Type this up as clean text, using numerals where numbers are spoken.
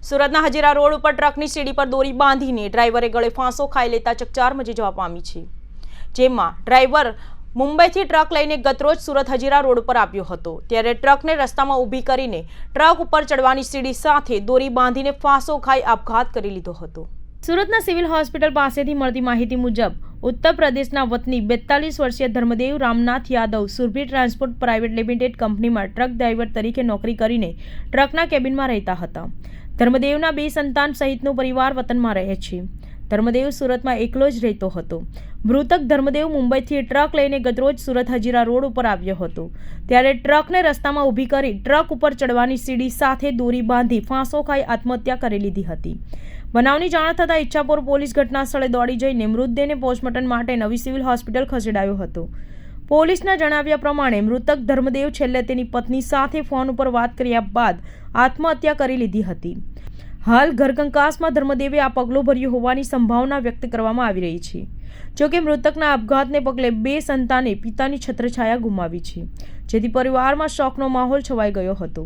સુરતના હજીરા રોડ ઉપર ટ્રકની સીડી પર દોરી બાંધીને ડ્રાઈવરે ગળે ફાંસો ખાઈ લેતા ચકચાર મચી જવા પામી છે, જેમાં ડ્રાઈવર મુંબઈથી ટ્રક લઈને ગતરોજ સુરત હજીરા રોડ ઉપર આવ્યો હતો, ત્યારે ટ્રકને રસ્તામાં ઊભી કરીને ટ્રક ઉપર ચડવાની સીડી સાથે દોરી બાંધીને ફાંસો ખાઈ આપઘાત કરી લીધો હતો। સુરતના સિવિલ હોસ્પિટલ પાસેથી મળતી માહિતી મુજબ ઉત્તર પ્રદેશના વતની 42 વર્ષીય Dharmadev Ramnath Yadav Surabhi transport private limited કંપનીમાં ટ્રક ડ્રાઈવર તરીકે નોકરી કરીને ટ્રકના કેબિનમાં રહેતા હતા। ધર્મદેવના 2 સંતાન સહિતનો પરિવાર વતનમાં રહે છે। ધર્મદેવ સુરતમાં એકલો જ રહેતો હતો। મૃતક ધર્મદેવ મુંબઈથી ટ્રક લઈને ગતરોજ સુરત હજીરા રોડ ઉપર આવ્યો હતો, ત્યારે ટ્રકને રસ્તામાં ઊભી કરી ટ્રક ઉપર ચડવાની સીડી સાથે દોરી બાંધી ફાંસો ખાઈ આત્મહત્યા કરી લીધી હતી। બનાવની જાણ થતાં ઈચ્છાપુર પોલીસ ઘટના સ્થળે દોડી જઈને મૃતદેહને પોસ્ટમોર્ટમ માટે નવી સિવિલ હોસ્પિટલ ખસેડાયો હતો। પોલીસના જણાવ્યા પ્રમાણે મૃતક ધર્મદેવ છેલ્લે તેની પત્ની સાથે ફોન ઉપર વાત કર્યા બાદ આત્મહત્યા કરી લીધી હતી। હાલ ઘરકંકાસમાં ધર્મદેવે આ પગલું ભર્યું હોવાની સંભાવના વ્યક્ત કરવામાં આવી રહી છે। જોકે મૃતકના આપઘાતને પગલે 2 સંતાને પિતાની છત્રછાયા ગુમાવી છે, જેથી પરિવારમાં શોકનો માહોલ છવાઈ ગયો હતો।